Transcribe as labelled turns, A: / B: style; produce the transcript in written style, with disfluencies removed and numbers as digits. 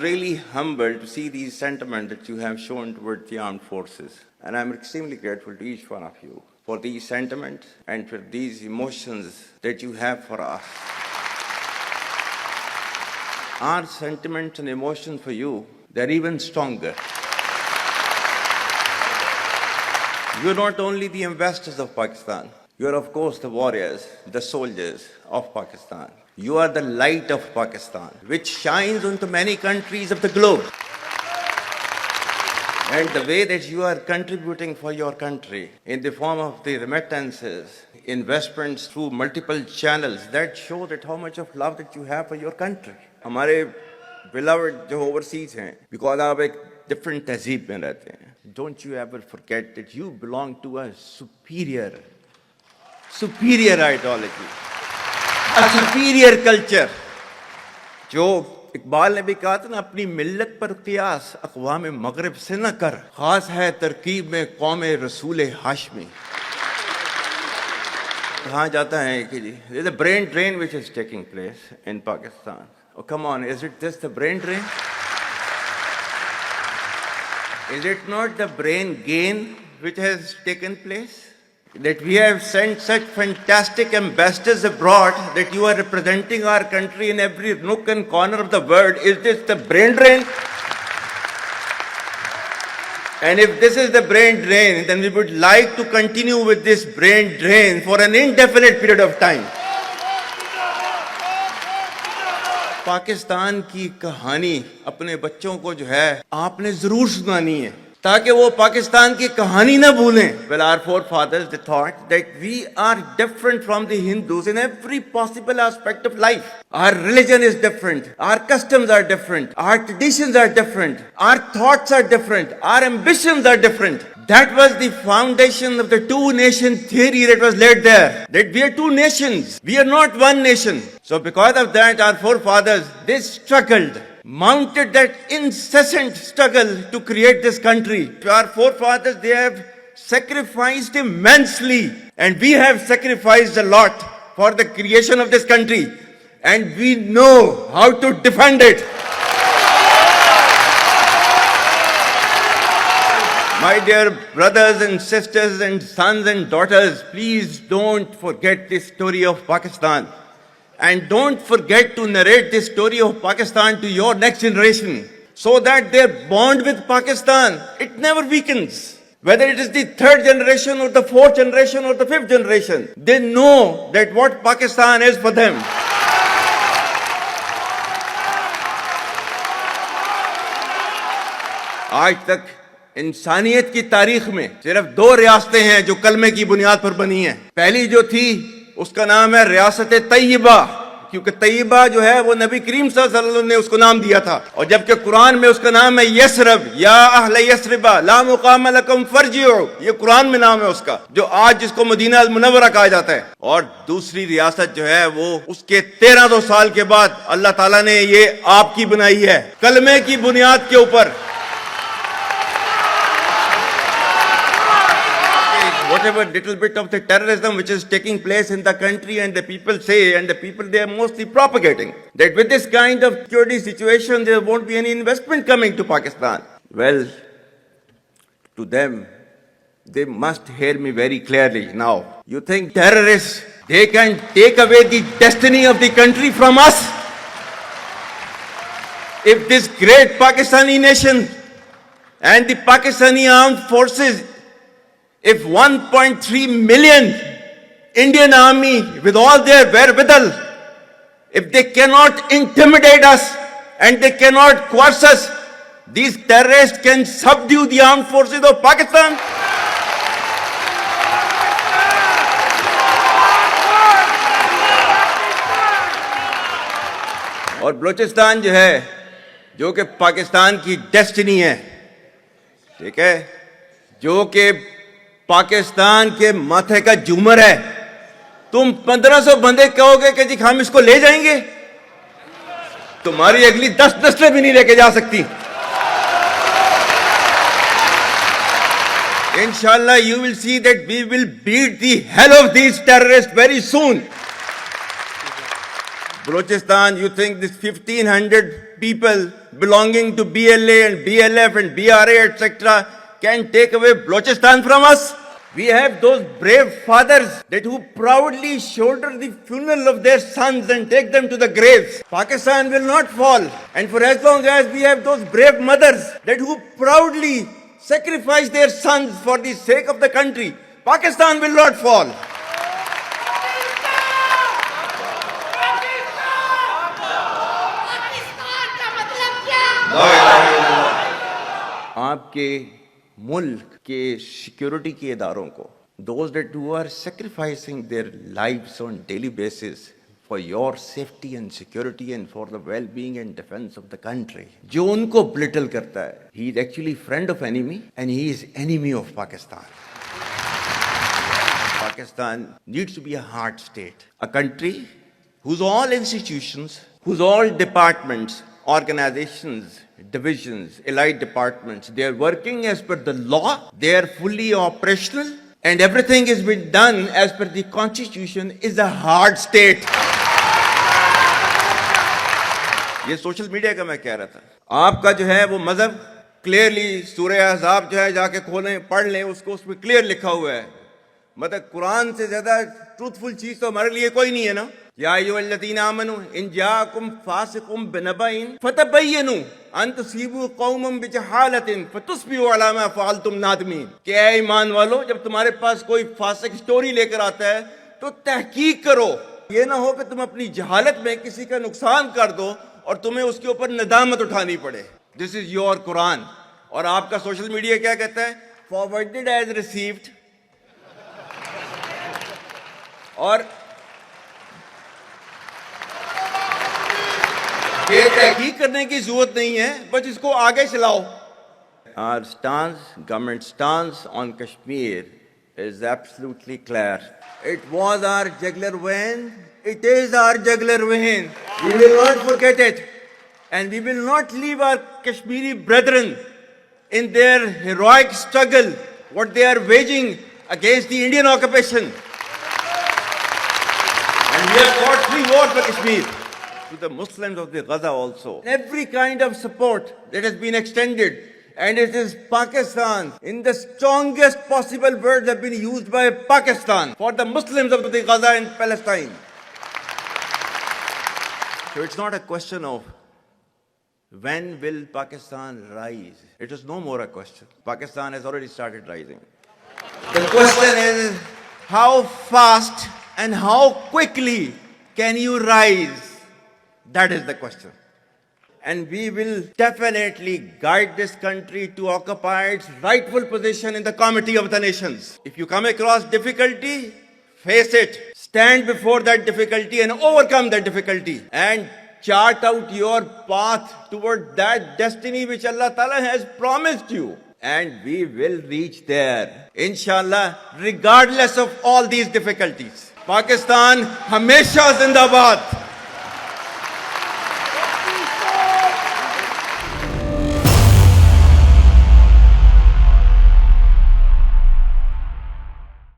A: really humbled to see these sentiments that you have shown towards the armed forces. And I'm extremely grateful to each one of you for these sentiments and for these emotions that you have for us. Our sentiments and emotions for you, they're even stronger. You're not only the investors of Pakistan, you're of course the warriors, the soldiers of Pakistan. You are the light of Pakistan, which shines onto many countries of the globe. And the way that you are contributing for your country in the form of the remittances, investments through multiple channels, that show that how much of love that you have for your country. हमारे beloved जो overseas हैं, because आप एक different तहजीब में रहते हैं. Don't you ever forget that you belong to a superior ideology, a superior culture. जो इकबाल ने भी कहा था ना, अपनी मिल्लत पर क़ियास अक़वाम मग़रिब से न कर, ख़ास है तरकीब में क़ौम रसूल हाशमी. कहा जाता है कि जी, there's a brain drain which is taking place in Pakistan. Oh, come on, is it just the brain drain? Is it not the brain gain which has taken place? That we have sent such fantastic ambassadors abroad that you are representing our country in every nook and corner of the world. Is this the brain drain? And if this is the brain drain, then we would like to continue with this brain drain for an indefinite period of time. Pakistan की कहानी अपने बच्चों को जो है आपने जरूर सुनानी है, ताकि वो पाकिस्तान की कहानी ना भूलें. Well, our forefathers, they thought that we are different from the Hindus in every possible aspect of life. Our religion is different, our customs are different, our traditions are different, our thoughts are different, our ambitions are different. That was the foundation of the two-nation theory that was laid there. That we are two nations, we are not one nation. So because of that, our forefathers, they struggled, mounted that incessant struggle to create this country. Our forefathers, they have sacrificed immensely, and we have sacrificed a lot for the creation of this country, and we know how to defend it. My dear brothers and sisters and sons and daughters, please don't forget this story of Pakistan. And don't forget to narrate this story of Pakistan to your next generation, so that their bond with Pakistan, it never weakens. Whether it is the third generation or the fourth generation or the fifth generation, they know that what Pakistan is for them. आज तक इंसानियत की तारीख में सिर्फ दो रियासतें हैं जो कलमे की बुनियाद पर बनी हैं. पहली जो थी उसका नाम है रियासत तैयबा, क्योंकि तैयबा जो है वो नबी करीम सल्लल्लाहु अलैहि वसल्लम ने उसको नाम दिया था. और जबकि कुरान में उसका नाम है यसरब, या अहले यसरबा ला मुकाम लकुम फरजिउ, ये कुरान में नाम है उसका, जो आज जिसको मदीना अल मुनव्वरा कहा जाता है. और दूसरी रियासत जो है वो उसके 1300 साल के बाद अल्लाह ताला ने ये आपकी बनाई है, कलमे की बुनियाद के ऊपर. Whatever little bit of the terrorism which is taking place in the country, and the people say, and the people they are mostly propagating, that with this kind of security situation there won't be any investment coming to Pakistan. Well, to them, they must hear me very clearly now. You think terrorists, they can take away the destiny of the country from us? If this great Pakistani nation and the Pakistani armed forces, if 1.3 million Indian army with all their wherewithal, if they cannot intimidate us and they cannot coerce us, these terrorists can subdue the armed forces of Pakistan. और बलूचिस्तान जो है, जो कि पाकिस्तान की destiny है, ठीक है, जो कि पाकिस्तान के माथे का झूमर है, तुम 1500 बंदे कहोगे कि जी हम इसको ले जाएंगे, तुम्हारी अगली 10 नस्लें भी नहीं लेके जा सकती. Inshallah, you will see that we will beat the hell of these terrorists very soon. Balochistan, you think this 1,500 people belonging to BLA and BLF and BRA, etc., can take away Balochistan from us? We have those brave fathers that who proudly shoulder the funeral of their sons and take them to the graves. Pakistan will not fall. And for as long as we have those brave mothers that who proudly sacrifice their sons for the sake of the country, Pakistan will not fall. आपके मुल्क के security के इदारों को, those that who are sacrificing their lives on daily basis for your safety and security and for the well-being and defense of the country, जो उनको belittle करता है, he is actually friend of enemy and he is enemy of Pakistan. Pakistan needs to be a hard state, a country whose all institutions, whose all departments, organizations, divisions, allied departments, they are working as per the law, they are fully operational, and everything is being done as per the constitution, is a hard state. ये social media का मैं कह रहा था, आपका जो है वो मजहब क्लियरली सूरह अहज़ाब जो है जाके खोलें पढ़ लें, उसको उसमें क्लियर लिखा हुआ है. मतलब कुरान से ज्यादा ट्रूथफुल चीज तो हमारे लिए कोई नहीं है ना. या अय्युहल्लज़ीना आमनू इन जाअकुम फासिकुम बिनबइन फतबय्यनु अन तुसीबू कौमम बिजहालतिन फतुस्बिहू अला मा फअलतुम नादिमीन. कि ऐ ईमान वालो, जब तुम्हारे पास कोई फासिक स्टोरी लेकर आता है तो तहकीक करो. ये ना हो कि तुम अपनी जहालत में किसी का नुकसान कर दो और तुम्हें उसके ऊपर नदामत उठानी पड़े. This is your Quran. और आपका सोशल मीडिया क्या कहता है? Forwarded as received. और ये तहकीक करने की जरूरत नहीं है, बस इसको आगे चलाओ. Our stance, government stance on Kashmir is absolutely clear. It was our jugular vein. It is our jugular vein. We will not forget it. And we will not leave our Kashmiri brethren in their heroic struggle, what they are waging against the Indian occupation. And we have fought free war for Kashmir. To the Muslims of the Gaza also. Every kind of support that has been extended, and it is Pakistan, in the strongest possible words have been used by Pakistan for the Muslims of the Gaza and Palestine. So it's not a question of when will Pakistan rise. It is no more a question. Pakistan has already started rising. The question is how fast and how quickly can you rise? That is the question. And we will definitely guide this country to occupy its rightful position in the Committee of the Nations. If you come across difficulty, face it. Stand before that difficulty and overcome that difficulty. And chart out your path toward that destiny which Allah Ta'ala has promised you. And we will reach there, inshallah, regardless of all these difficulties. Pakistan, Hamesha Zindabad.